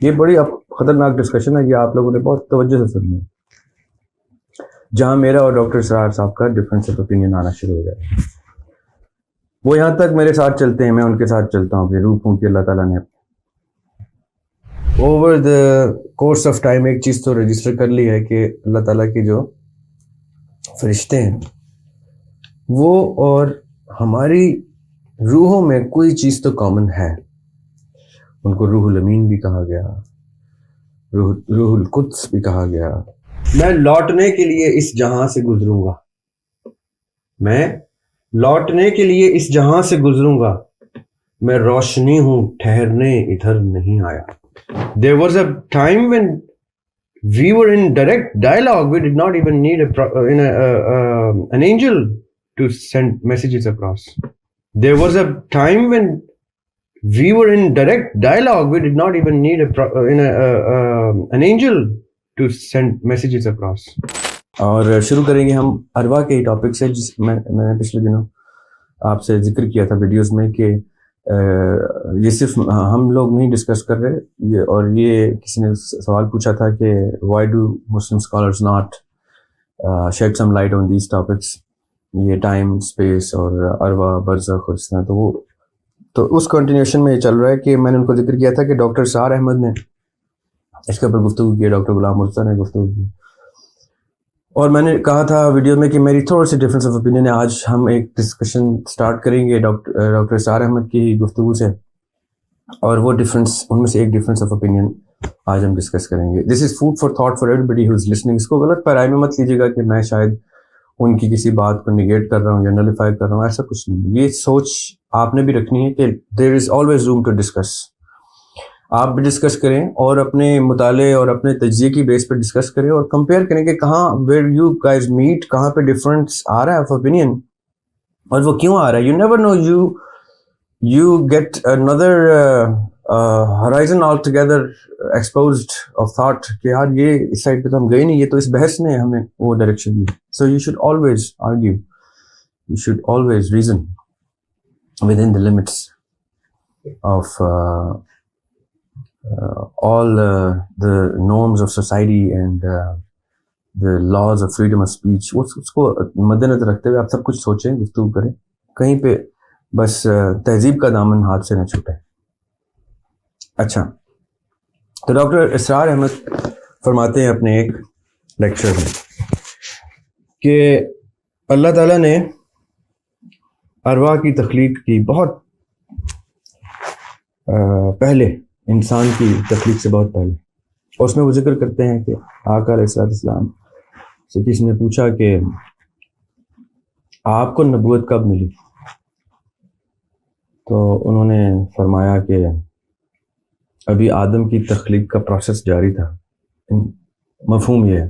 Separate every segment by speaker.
Speaker 1: یہ بڑی خطرناک ڈسکشن ہے، یہ آپ لوگوں نے بہت توجہ سے سننی ہے، جہاں میرا اور ڈاکٹر اسرار صاحب کا ڈفرینس آف اوپینین آنا شروع ہو جائے. وہ یہاں تک میرے ساتھ چلتے ہیں، میں ان کے ساتھ چلتا ہوں کہ روح ہوں کہ اللہ تعالیٰ نے over the course of time ایک چیز تو رجسٹر کر لی ہے کہ اللہ تعالیٰ کے جو فرشتے ہیں وہ اور ہماری روحوں میں کوئی چیز تو کامن ہے. ان کو روح الامین بھی کہا گیا، روح القدس بھی کہا گیا. میں لوٹنے کے لیے اس جہاں سے گزروں گا، میں لوٹنے کے لیے اس جہاں سے گزروں گا، میں روشنی ہوں ٹھہرنے ادھر نہیں آیا. There was a time when we were in direct dialogue. We did not even need an angel to send messages across. There was a time when we were in direct dialogue. We did not even need an angel to send messages across. اور شروع کریں گے ہم ارواح کے topic سے، جس میں نے پچھلے دنوں آپ سے ذکر کیا تھا ویڈیوز میں کہ یہ صرف ہم لوگ نہیں ڈسکس کر رہے، اور یہ کسی نے سوال پوچھا تھا کہ why do Muslim scholars not shed some light on these topics, یہ ٹائم اسپیس اور ارواح برزخ اور اس طرح. تو اس کنٹینیوشن میں یہ چل رہا ہے کہ میں نے ان کو ذکر کیا تھا کہ ڈاکٹر اسرار احمد نے اس کے اوپر گفتگو کی، ڈاکٹر غلام مرتضیٰ نے گفتگو کی، اور میں نے کہا تھا ویڈیو میں کہ میری تھوڑی سی ڈفرینس آف اوپینین ہے. آج ہم ایک ڈسکشن سٹارٹ کریں گے ڈاکٹر اسرار احمد کی گفتگو سے، اور وہ ڈفرینس ان میں سے ایک ڈفرینس آف اوپینین آج ہم ڈسکس کریں گے. This is food for thought for everybody who is listening. اس کو غلط پیرائی میں مت لیجیے گا کہ میں شاید ان کی کسی بات کو نگیٹ کر رہا ہوں یا نلیفائی کر رہا ہوں، ایسا کچھ نہیں. یہ سوچ آپ نے بھی رکھنی ہے کہ there is always room to discuss. آپ بھی ڈسکس کریں اور اپنے مطالعے اور اپنے تجزیے کی بیس پہ ڈسکس کریں اور کمپیئر کریں کہ کہاں ویئر یو گائز میٹ، کہاں پہ ڈفرینس آ رہا ہے آف اوپینین، اور وہ کیوں آ رہا ہے. You never know, you get another horizon altogether exposed of thought کہ یار یہ اس سائڈ پہ تو ہم گئے نہیں، یہ تو اس بحث نے ہمیں وہ direction the. So you should always argue, you should always reason within the limits of all the norms of society and the laws of freedom of speech. اس کو مد نظر رکھتے ہوئے آپ سب کچھ سوچیں، گفتگو کریں، کہیں پہ بس تہذیب کا دامن ہاتھ سے نہ چھوٹے. اچھا، تو ڈاکٹر اسرار احمد فرماتے ہیں اپنے ایک لیکچر میں کہ اللہ تعالیٰ نے ارواح کی تخلیق کی بہت پہلے، انسان کی تخلیق سے بہت پہلے، اور اس میں وہ ذکر کرتے ہیں کہ آقا علیہ السلام سے کسی نے پوچھا کہ آپ کو نبوت کب ملی؟ تو انہوں نے فرمایا کہ ابھی آدم کی تخلیق کا پروسیس جاری تھا. مفہوم یہ ہے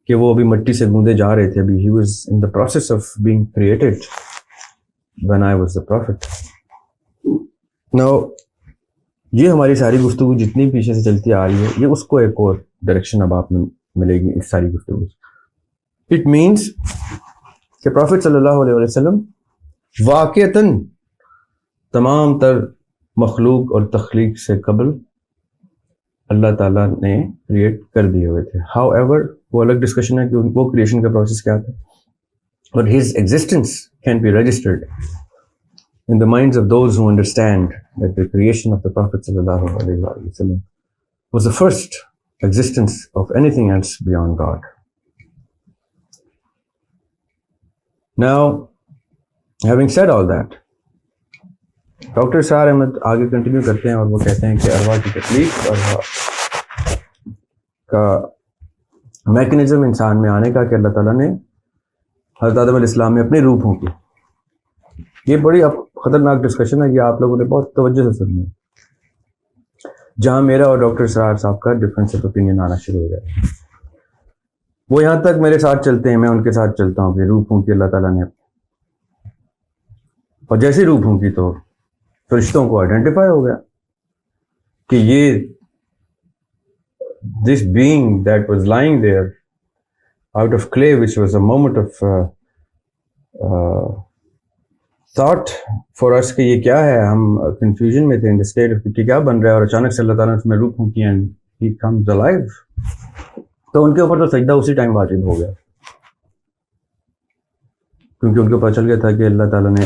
Speaker 1: کہ وہ ابھی مٹی سے گوندے جا رہے تھے، ابھی he was in the process of being created when I was the prophet. Now یہ ہماری ساری گفتگو جتنی پیچھے سے چلتی آ رہی ہے، یہ اس کو ایک اور ڈائریکشن اب آپ میں ملے گی اس ساری گفتگو سے. اٹ مینس کہ پروفٹ صلی اللہ علیہ وسلم واقعتاً تمام تر مخلوق اور تخلیق سے قبل اللہ تعالیٰ نے کریٹ کر دیے ہوئے تھے. ہاؤ ایور وہ الگ ڈسکشن ہے کہ وہ کریشن کا پروسیس کیا تھا، but his existence can be registered in the minds of those who understand that the creation of the Prophet sallallahu alaihi wasallam was the first existence of anything else beyond God. Now, having said all that, doctor Israr Ahmed آگے continue کرتے ہیں اور وہ کہتے ہیں کہ ارواح کی تخلیق اور کا میکنزم انسان میں آنے کا کہ اللہ تعالیٰ نے حضرت آدم علیہ السلام میں اپنی روح پھونکی. یہ بڑی خطرناک ڈسکشن ہے، یہ آپ لوگوں نے بہت توجہ سے سننی ہے، جہاں میرا اور ڈاکٹر اسرار صاحب کا ڈفرینس آف اوپینین آنا شروع ہو جائے. وہ یہاں تک میرے ساتھ چلتے ہیں، میں ان کے ساتھ چلتا ہوں کہ روح پھونکی اللہ تعالیٰ نے، اور جیسی روح پھونکی تو فرشتوں کو آئیڈینٹیفائی ہو گیا کہ یہ this being that was lying there out of clay, which was a moment of thought for us کہ یہ کیا ہے, ہم confusion میں تھے in the state کہ کیا بن رہا ہے, اور اچانک سے اللہ تعالیٰ نے اس میں روح پھونکی and he comes alive. تو ان کے اوپر تو سجدہ اسی ٹائم واجب ہو گیا, کیونکہ ان کو پتہ چل گیا تھا کہ اللہ تعالیٰ نے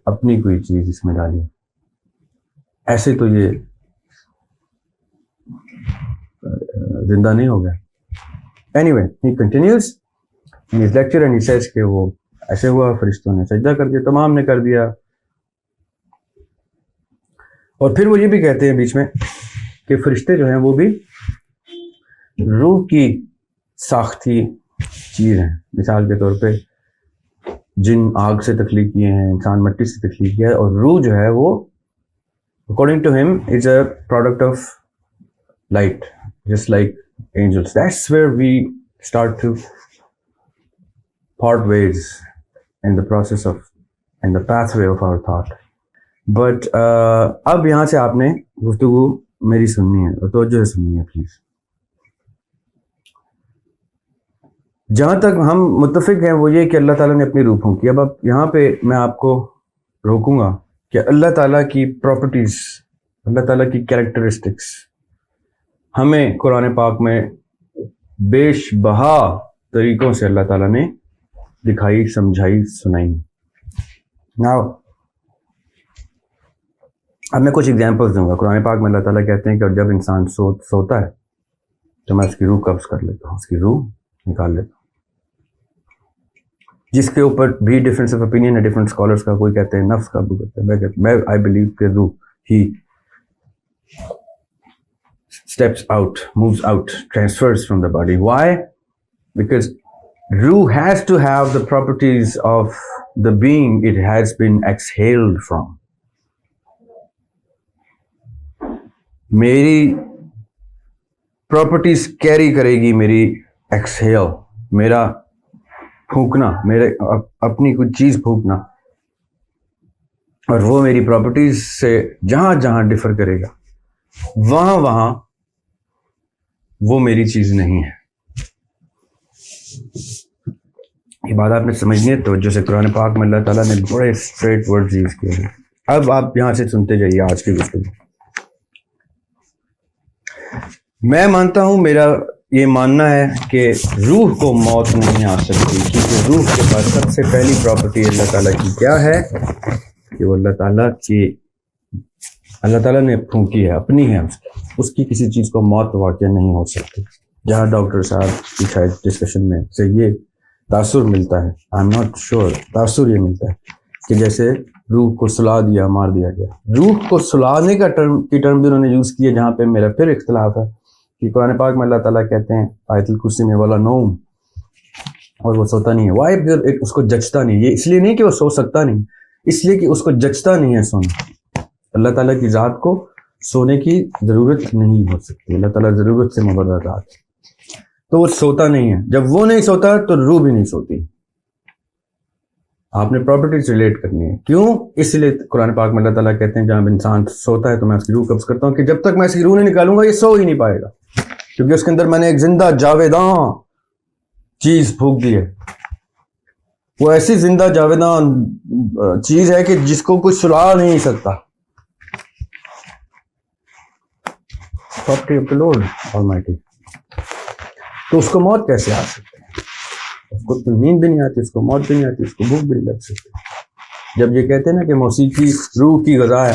Speaker 1: اپنی کوئی چیز اس میں ڈالی, ایسے تو یہ زندہ نہیں ہو گیا. Anyway, he continues in his lecture and he says کہ وہ ایسے ہوا, فرشتوں نے سجدہ کر دیا, تمام نے کر دیا. اور پھر وہ یہ بھی کہتے ہیں بیچ میں کہ فرشتے جو ہیں وہ بھی روح کی ساختی چیز ہیں. مثال کے طور پہ جن آگ سے تخلیق کیے ہیں, انسان مٹی سے تخلیق کیا ہے, اور روح جو ہے وہ according to him is a product of light, just like angels. That's where we start to part ways in the process of, in the pathway of our thought. But اب یہاں سے آپ نے گفتگو میری سننی ہے اور توجہ سے سننی ہے پلیز. جہاں تک ہم متفق ہیں وہ یہ کہ اللہ تعالیٰ نے اپنی روح پھونکی. اب یہاں پہ میں آپ کو روکوں گا کہ اللہ تعالیٰ کی پراپرٹیز, اللہ تعالیٰ کی کیریکٹرسٹکس ہمیں قرآن پاک میں بیش بہا طریقوں سے اللہ تعالیٰ نے دکھائی, سمجھائی, سنائی. Now, اب میں کچھ ایگزامپلس دوں گا. قرآن پاک میں اللہ تعالیٰ کہتے ہیں کہ جب انسان سوتا ہے تو میں اس کی روح قبض کر لیتا ہوں, اس کی روح نکال لیتا ہوں, جس کے اوپر بھی ڈفرینس آف اوپینین ہے ڈفرینٹ اسکالرس کا. کوئی کہتے ہیں نفس قابو کرتا ہے, میں آئی بلیو کہ روح ہی steps out, moves out, transfers from the body. Why? Because ruh has to have the properties of the being it has been exhaled from. میری پراپرٹیز کیری کرے گی میری ایکسہیل, میرا پھونکنا, میرے اپنی کوئی چیز پھونکنا, اور وہ میری پراپرٹیز سے جہاں جہاں ڈفر کرے گا وہاں وہ میری چیز نہیں ہے. یہ بات آپ نے سمجھنی ہے توجہ سے. قرآن پاک میں اللہ تعالیٰ نے بڑے اسٹریٹ ورڈ یوز کیے ہیں. اب آپ یہاں سے سنتے جائیے آج کی گفتگو. میں مانتا ہوں, میرا یہ ماننا ہے کہ روح کو موت نہیں آ سکتی, کیونکہ روح کے پاس سب سے پہلی پراپرٹی اللہ تعالیٰ کی کیا ہے کہ وہ اللہ تعالیٰ نے پھونکی ہے, اپنی ہے, اس کی کسی چیز کو موت واقع نہیں ہو سکتی. جہاں ڈاکٹر صاحب کی شاید ڈسکشن میں سے یہ تاثر ملتا ہے, آئی ایم ناٹ شیور, تاثر یہ ملتا ہے کہ جیسے روح کو سلا دیا, مار دیا گیا. روح کو سلانے کا ٹرم بھی انہوں نے یوز کیا, جہاں پہ میرا پھر اختلاف ہے کہ قرآن پاک میں اللہ تعالیٰ کہتے ہیں آیت الکرسی میں ولا نوم, اور وہ سوتا نہیں ہے. وائی؟ اس کو جچتا نہیں. یہ اس لیے نہیں کہ وہ سو سکتا نہیں, اس لیے کہ اس کو جچتا نہیں ہے سونا. اللہ تعالیٰ کی ذات کو سونے کی ضرورت نہیں ہو سکتی, اللہ تعالیٰ ضرورت سے مبرر ذات, تو وہ سوتا نہیں ہے. جب وہ نہیں سوتا تو روح بھی نہیں سوتی. آپ نے پراپرٹیز ریلیٹ کرنی ہے. کیوں؟ اس لیے قرآن پاک میں اللہ تعالیٰ کہتے ہیں جہاں انسان سوتا ہے تو میں اس کی روح قبض کرتا ہوں, کہ جب تک میں اس کی روح نہیں نکالوں گا یہ سو ہی نہیں پائے گا, کیونکہ اس کے اندر میں نے ایک زندہ جاویداں چیز پھونک دی ہے. وہ ایسی زندہ جاویداں چیز ہے کہ جس کو کوئی سلا نہیں سکتا. Property of the lord Almighty. تو اس کو موت کیسے آ سکتی ہے؟ اس کو تو نیند بھی نہیں آتی, اس کو موت بھی نہیں آتی, اس کو بھوک بھی نہیں لگ سکتی. جب یہ کہتے ہیں نا کہ موسیقی روح کی غذا ہے,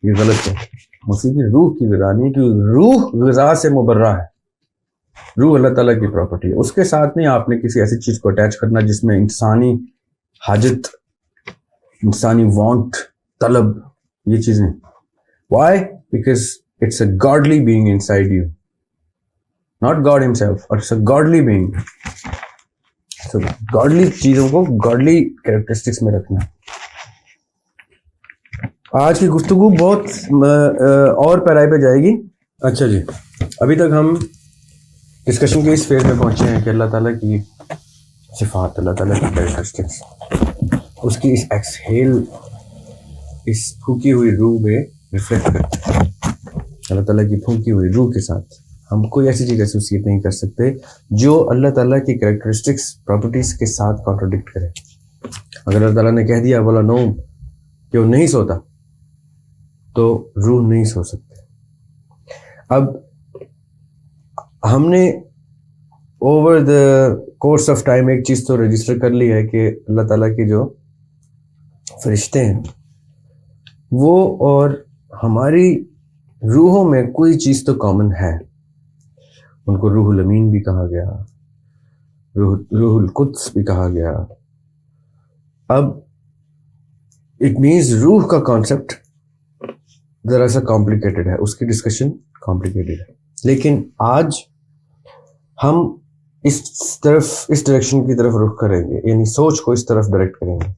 Speaker 1: یہ غلط ہے. موسیقی روح کی غذا نہیں, کیونکہ روح غذا سے مبرہ ہے. روح اللہ تعالیٰ کی پراپرٹی ہے. اس کے ساتھ نہیں آپ نے کسی ایسی چیز کو اٹیچ کرنا جس میں انسانی حاجت, انسانی وانٹ, طلب, یہ چیزیں. Why? Because it's a godly being inside you, not God himself, or it's a godly being. So godly چیزوں کو godly characteristics میں رکھنا. آج کی گفتگو بہت اور پیرائی پہ جائے گی. اچھا جی, ابھی تک ہم ڈسکشن کے اس فیز میں پہنچے ہیں کہ اللہ تعالیٰ کی صفات, اللہ تعالیٰ کی characteristics, اس کی اس ایکسہیل, اس پھونکی ہوئی روح میں ریفلیکٹ کرتے ہیں. اللہ تعالیٰ کی پھونکی ہوئی روح کے ساتھ ہم کوئی ایسی چیز ایسوسیٹ نہیں کر سکتے جو اللہ تعالیٰ کی کریکٹرسٹکس, پراپرٹیز کے ساتھ کانٹراڈکٹ کرے. اگر اللہ تعالیٰ نے کہہ دیا ولا نوم, کہ وہ نہیں سوتا تو روح نہیں سو سکتی. اب ہم نے over the course of time ایک چیز تو رجسٹر کر لی ہے کہ اللہ تعالیٰ کے جو فرشتے ہیں وہ اور ہماری روحوں میں کوئی چیز تو کامن ہے. ان کو روح الامین بھی کہا گیا, روح القدس بھی کہا گیا. اب اٹ مینز روح کا کانسیپٹ ذرا سا کمپلیکیٹڈ ہے, اس کی ڈسکشن کمپلیکیٹڈ ہے, لیکن آج ہم اس ڈائریکشن کی طرف رخ کریں گے, یعنی سوچ کو اس طرف ڈائریکٹ کریں گے.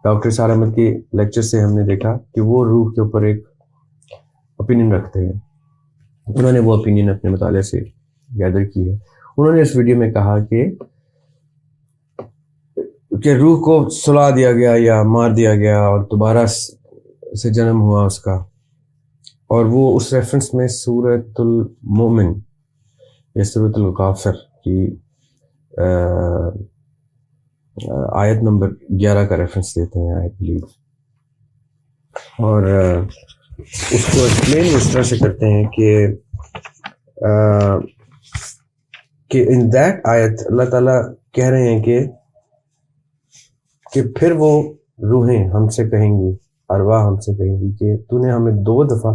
Speaker 1: ڈاکٹر سار احمد کے لیکچر سے ہم نے دیکھا کہ وہ روح کے اوپر ایک اوپینین رکھتے ہیں. انہوں نے وہ اوپینین اپنے مطالعے سے گیدر کی ہے. انہوں نے اس ویڈیو میں کہا کہ روح کو سلا دیا گیا یا مار دیا گیا اور دوبارہ سے جنم ہوا اس کا, اور وہ اس ریفرنس میں سورۃ المومن یا سورۃ الغافر کی آیت نمبر 11 کا ریفرنس دیتے ہیں آئی بلیو, اور اس کو ایکسپلین اس طرح سے کرتے ہیں کہ ان دیٹ آیت اللہ تعالیٰ کہہ رہے ہیں کہ پھر وہ روحیں ہم سے کہیں گی, ارواح ہم سے کہیں گی کہ تو نے ہمیں 2 دفعہ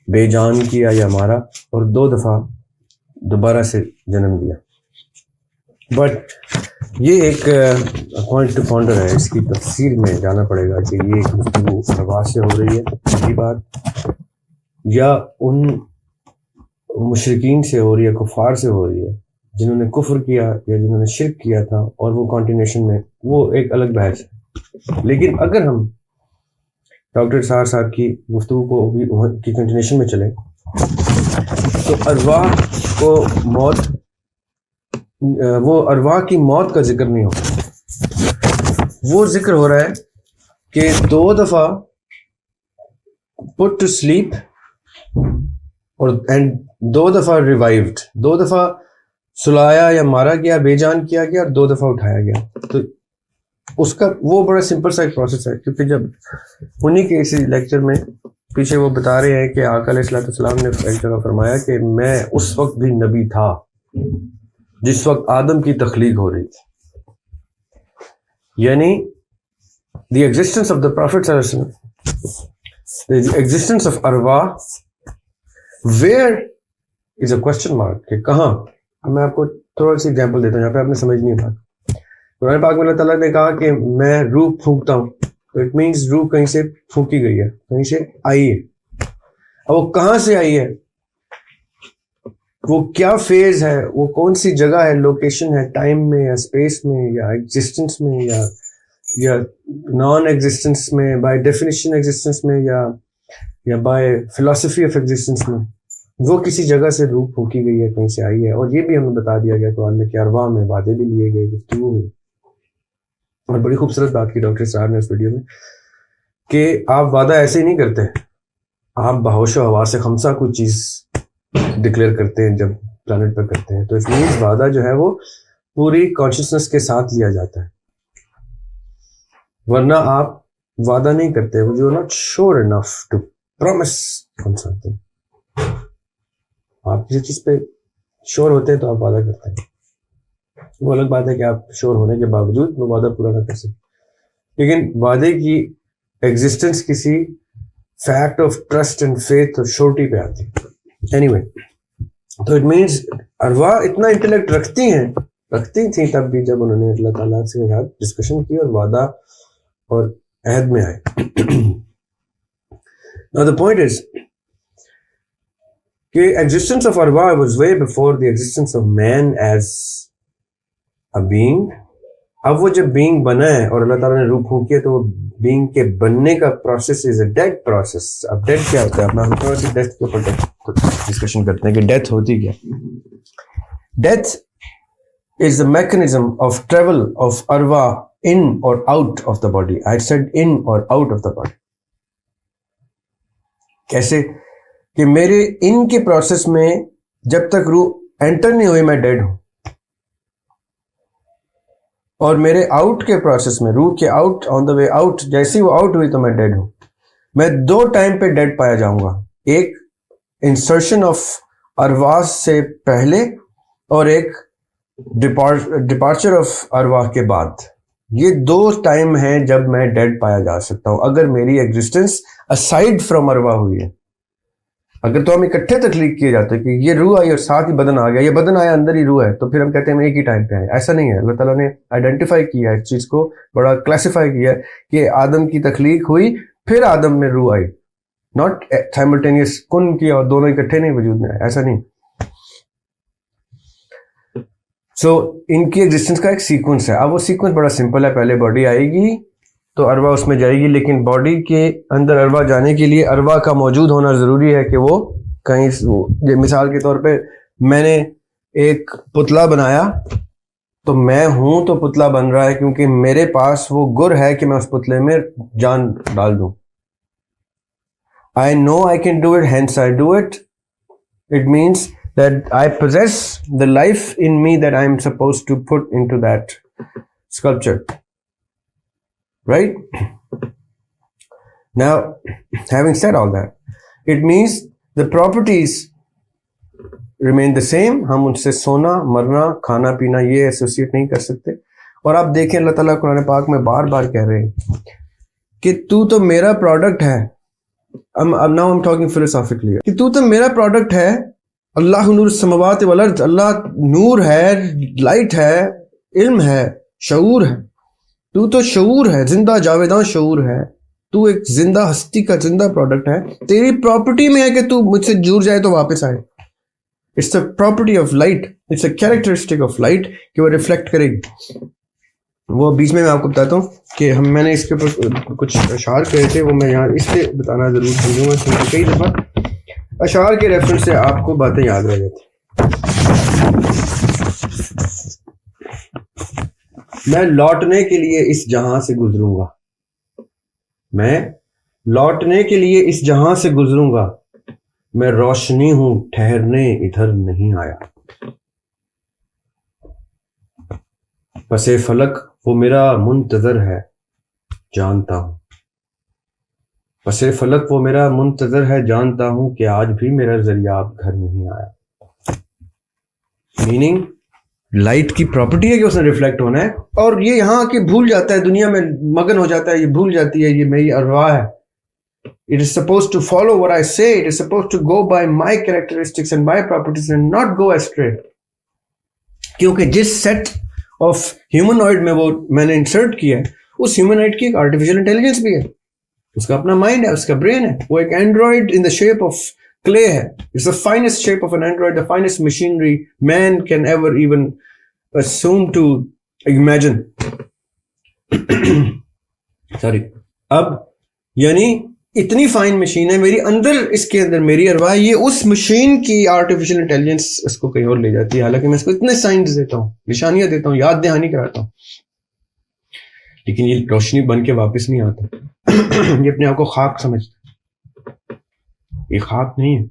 Speaker 1: بے جان کیا یا مارا اور 2 دفعہ دوبارہ سے جنم دیا. بٹ یہ ایک پوائنٹ ٹو پونڈر ہے, اس کی تفسیر میں جانا پڑے گا کہ یہ گفتگو ارواح سے ہو رہی ہے پہلی بات, یا ان مشرکین سے ہو رہی ہے, کفار سے ہو رہی ہے جنہوں نے کفر کیا یا جنہوں نے شرک کیا تھا, اور وہ کنٹینیوشن میں وہ ایک الگ بحث ہے. لیکن اگر ہم ڈاکٹر سار صاحب کی گفتگو کو بھی کی کنٹینیوشن میں چلیں تو ارواح کو موت, وہ ارواح کی موت کا ذکر نہیں ہوتا, وہ ذکر ہو رہا ہے کہ 2 دفعہ پٹ ٹو سلیپ اور اینڈ 2 دفعہ ریوائیوڈ, 2 دفعہ سلایا یا مارا گیا, بے جان کیا گیا اور 2 دفعہ اٹھایا گیا. تو اس کا وہ بڑا سمپل سا ایک پروسیس ہے, کیونکہ جب انہی کے اسی لیکچر میں پیچھے وہ بتا رہے ہیں کہ آقا علیہ الصلوۃ والسلام نے ایک جگہ فرمایا کہ میں اس وقت بھی نبی تھا جس وقت آدم کی تخلیق ہو رہی تھی. یعنی دی ایگزسٹنس آف دا پروفیٹ صلی اللہ علیہ وسلم, دی ایگزسٹنس آف ارواح, where is a question mark کہ کہاں. اب میں آپ کو تھوڑا سی ایگزامپل دیتا ہوں جہاں پہ آپ نے سمجھ نہیں پا. قرآن پاک میں اللہ تعالیٰ نے کہا کہ میں روح پھونکتا ہوں, تو اٹ مینس روح کہیں سے پھونکی گئی ہے, کہیں سے آئی ہے. اب وہ کہاں سے آئی ہے, وہ کیا فیز ہے, وہ کون سی جگہ ہے, لوکیشن ہے, ٹائم میں یا اسپیس میں یا ایگزسٹنس میں یا نان ایگزسٹنس میں, بائی ڈیفینیشن ایگزسٹنس میں یا بائی فلاسفی آف ایگزسٹنس میں, وہ کسی جگہ سے روح پھونکی گئی ہے, کہیں سے آئی ہے. اور یہ بھی ہمیں بتا دیا گیا قرآن میں کہ ارواح میں وعدے بھی لیے گئے, گفتگو ہوئی. اور بڑی خوبصورت بات کی ڈاکٹر صاحب نے اس ویڈیو میں کہ آپ وعدہ ایسے ہی نہیں کرتے, آپ بہوش و حواس خمسہ کوئی چیز ڈکلیئر کرتے ہیں جب پلانٹ پر کرتے ہیں. تو اس مینس وعدہ جو ہے وہ پوری کانشیسنس کے ساتھ لیا جاتا ہے, ورنہ آپ وعدہ نہیں کرتے. You are not sure enough to promise on something. آپ کسی چیز پہ شور ہوتے ہیں تو آپ وعدہ کرتے ہیں. وہ الگ بات ہے کہ آپ شور ہونے کے باوجود وہ وعدہ پورا نہ کر سکیں, لیکن وعدے کی ایگزسٹنس کسی fact of trust and faith اور شورٹی پہ آتی ہے. اینی وے, تو اٹ مینس ارواح اتنا انٹلیکٹ رکھتی تھیں تب بھی جب انہوں نے اللہ تعالیٰ سے ڈسکشن کی اور وعدہ اور عہد میں آئے. Now the point is کہ ایگزسٹنس آف ارواح was way before the existence of man as a being. اب وہ جب بینگ بنا ہے اور اللہ تعالیٰ نے روح پھونکی ہے تو وہ بینگ کے بننے کا process is a death process. اب ڈیتھ کیا ہوتا ہے, ہم تھوڑا سی ڈیتھ کے اوپر ڈسکشن کرتے ہیں کہ ڈیتھ ہوتی کیا. Death is the mechanism of travel of ارواح ان اور out of the body. I said in اور آؤٹ آف دا باڈی. کیسے کہ میرے ان کے پروسیس میں جب تک روح انٹر نہیں ہوئی میں ڈیڈ ہوں. اور میرے آؤٹ کے پروسیس میں روح کے out on the way out جیسی وہ آؤٹ ہوئی تو میں ڈیڈ ہوں. میں 2 ٹائم پہ ڈیڈ پایا جاؤں گا, ایک انسرشن آف ارواح سے پہلے اور ایک ڈپارچر آف ارواح کے بعد. یہ 2 ٹائم ہیں جب میں ڈیڈ پایا جا سکتا ہوں اگر میری ایگزسٹنس اسائڈ فرام ارواح ہوئی ہے. اگر تو ہم اکٹھے تخلیق کیے جاتے ہیں کہ یہ روح آئی اور ساتھ ہی بدن آ گیا, یہ بدن آیا اندر ہی روح ہے, تو پھر ہم کہتے ہیں ہم ایک ہی ٹائم پہ آئے. ایسا نہیں ہے. اللہ تعالیٰ نے آئیڈینٹیفائی کیا ہے اس چیز کو, بڑا کلاسیفائی کیا ہے کہ آدم کی تخلیق ہوئی پھر آدم میں روح آئی, ناٹ سائملٹینیس کن کیا اور دونوں اکٹھے نہیں وجود میں آئے, ایسا نہیں. سو ان کی ایگزسٹنس کا ایک سیکوینس ہے. اب وہ سیکوینس بڑا سمپل ہے, پہلے باڈی آئے گی تو ارواح اس میں جائے گی, لیکن باڈی کے اندر ارواح جانے کے لیے ارواح کا موجود ہونا ضروری ہے کہ وہ کہیں, مثال کے طور پہ میں نے ایک پتلا بنایا تو میں ہوں تو پتلا بن رہا ہے کیونکہ میرے پاس وہ گر ہے کہ میں اس پتلے میں جان ڈال دوں. I know I can do it, hence I do it. It means that I possess the life in me that I am supposed to put into that sculpture. Right? Now, having said all that, it means the properties remain the same. ہم ان سے سونا, مرنا, کھانا پینا یہ associate نہیں کر سکتے. اور آپ دیکھیں اللہ تعالیٰ قرآن پاک میں بار بار کہہ رہے ہیں کہ تو میرا پروڈکٹ ہے. Now I'm talking philosophically. کہ تو میرا پروڈکٹ ہے. اللہ نور السماوات والارض, اللہ نور ہے, لائٹ ہے, علم ہے, شعور ہے. تو شعور ہے, زندہ جاویداں شعور ہے. تو ایک زندہ ہستی کا زندہ پروڈکٹ ہے. تیری پراپرٹی میں ہے کہ تو مجھ سے جڑ جائے تو واپس آئے. It's a property of light, it's a characteristic of light کہ وہ ریفلیکٹ کرے گی. وہ بیچ میں آپ کو بتاتا ہوں کہ میں نے اس کے اوپر کچھ اشعار کہے تھے, وہ میں یہاں اس لیے بتانا ضرور سمجھوں گا کیونکہ کئی دفعہ اشعار کے ریفرنس سے آپ کو باتیں یاد رہ جاتی. میں لوٹنے کے لیے اس جہاں سے گزروں گا, میں لوٹنے کے لیے اس جہاں سے گزروں گا, میں روشنی ہوں ٹھہرنے ادھر نہیں آیا. پس فلک وہ میرا منتظر ہے جانتا ہوں, پس فلک وہ میرا منتظر ہے جانتا ہوں کہ آج بھی میرا ذریعہ گھر نہیں آیا. میننگ لائٹ کی پراپرٹی ہے کہ اس نے ریفلیکٹ ہونا ہے, اور یہ یہاں آ کے بھول جاتا ہے, دنیا میں مگن ہو جاتا ہے, یہ بھول جاتی ہے یہ میری ارواح ہے. It is supposed to follow what I say, it is supposed to go by my characteristics and my properties and not go astray. کیونکہ جس سیٹ آف ہیومنوائڈ میں وہ میں نے انسرٹ کیا ہے, اس ہیومنوائڈ کی ایک آرٹیفیشل انٹیلیجنس بھی ہے, اس کا اپنا مائنڈ ہے, اس کا برین ہے. وہ ایک Android in the shape of clay ہے. It's the finest shape of an android, the finest machinery man can ever even assume to imagine. Sorry. اب یعنی اتنی فائن مشین ہے میری اندر, اس کے اندر میری ارواح, یہ اس مشین کی آرٹیفیشل انٹیلیجنس اس کو کہیں اور لے جاتی ہے. حالانکہ میں اس کو اتنے سائنز دیتا ہوں, نشانیاں دیتا ہوں, یاد دہانی کراتا ہوں, لیکن یہ روشنی بن کے واپس نہیں آتا. یہ اپنے آپ کو خاک سمجھتا, یہ خاک نہیں ہے,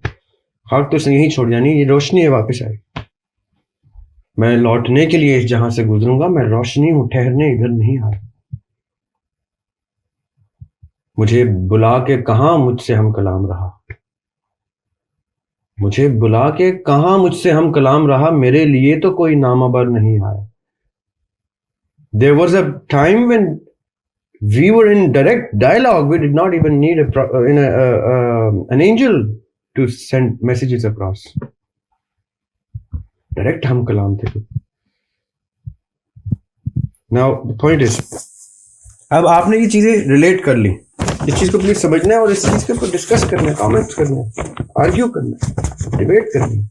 Speaker 1: خاک تو اس نے یہیں چھوڑ جانی, یہ روشنی ہے, واپس آئے. میں لوٹنے کے لیے اس جہاں سے گزروں گا, میں روشنی ہوں ٹھہرنے ادھر نہیں آیا. مجھے بلا کے کہاں مجھ سے ہم کلام رہا, مجھے بلا کے کہاں مجھ سے ہم کلام رہا, میرے لیے تو کوئی نامہ بر نہیں آیا. There was a time when we were in direct dialogue. We did not even need an angel to send messages across. Direct hum kalam the. Now the point is, اب آپ نے یہ چیزیں ریلیٹ کر لی, اس چیز کو پلیز سمجھنا ہے اور اس چیز کے اوپر ڈسکس کرنا ہے, کامنٹس کرنا ہے, آرگیو کرنا ہے, ڈیبیٹ کرنی ہے.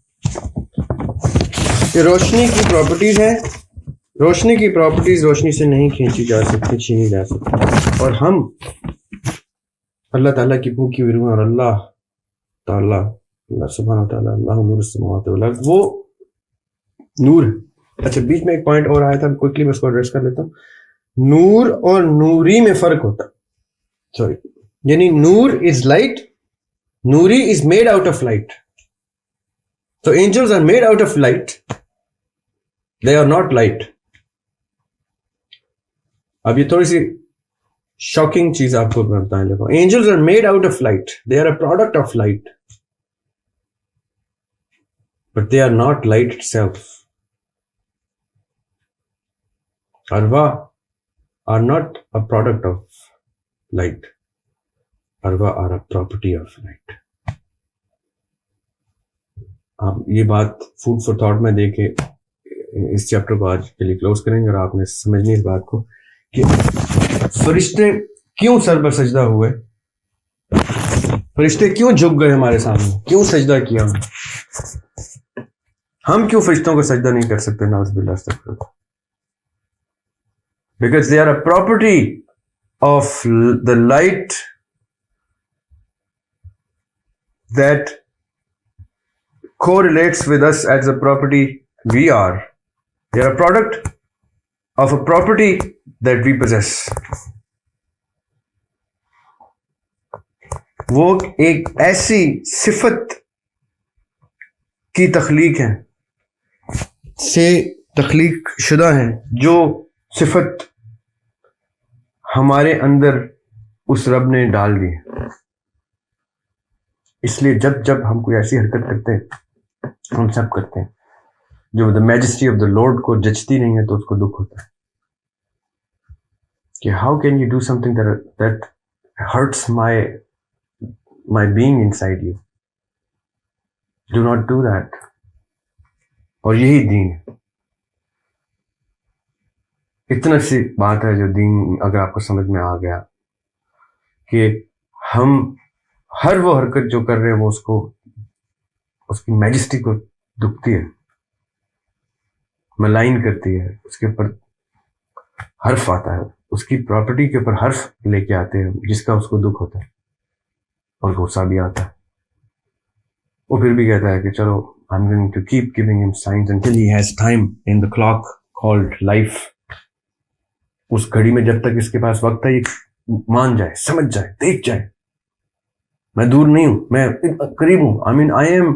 Speaker 1: یہ روشنی کی پراپرٹیز ہیں, روشنی کی پراپرٹیز روشنی سے نہیں کھینچی جا سکتی, چھینی جا سکتی. اور ہم اللہ تعالیٰ کی بھوکی ہوئی روح, اور اللہ تعالیٰ, اللہ سبحانہ تعالیٰ, اللہ نور السماوات والارض, وہ نور ہے. اچھا بیچ میں ایک پوائنٹ اور آیا تھا, کوئکلی میں اس کو ایڈریس کر لیتا ہوں. نور اور نوری میں فرق ہوتا, سوری, یعنی noor is light, noori is made out of light. So angels are made out of light, they are not light. اب یہ تھوڑی سی شاکنگ چیز آپ کو میں بتائیں لگا. Angels are made out of light, they are a product of light, but they are not light itself. ارواح are not a product of light. Arwah are a property of light. آپ یہ بات food for thought میں دے کے اس chapter کو آج کے لیے کلوز کریں گے, اور آپ نے سمجھنی اس بات کو کہ فرشتے کیوں سر پر سجدہ ہوئے, فرشتے کیوں جھک گئے ہمارے سامنے, کیوں سجدہ کیا, ہم کیوں فرشتوں کو سجدہ نہیں کر سکتے؟ نعوذ باللہ استغفر اللہ. Because they are a property of the light that correlates with us as a property we are. They are a product of a property that we possess. وہ ایک ایسی صفت کی تخلیق ہے, سے تخلیق شدہ ہیں, جو صفت ہمارے اندر اس رب نے ڈال دی. اس لیے جب ہم کوئی ایسی حرکت کرتے ہیں, ہم سب کرتے ہیں, جو دا میجسٹی آف دا لارڈ کو جچتی نہیں ہے, تو اس کو دکھ ہوتا ہے کہ how can you do something that hurts my being inside you, do not do that. اور یہی دین ہے. اتنا سی بات ہے جو دین اگر آپ کو سمجھ میں آ گیا کہ ہم ہر وہ حرکت جو کر رہے ہیں وہ اس کی میجسٹی کو دکھتی ہے, ملائن کرتی ہے, اس کے اوپر حرف آتا ہے, اس کی پراپرٹی کے اوپر حرف لے کے آتے ہیں جس کا اس کو دکھ ہوتا ہے اور غصہ بھی آتا ہے. وہ پھر بھی کہتا ہے کہ چلو I'm going to keep giving him signs until he has time in the clock called life. اس گھڑی میں جب تک اس کے پاس وقت ہے, یہ مان جائے, سمجھ جائے, دیکھ جائے, میں دور نہیں ہوں, میں قریب ہوں. I mean I am,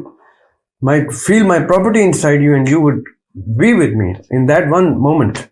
Speaker 1: might feel my property inside you and you would be with me in that one moment.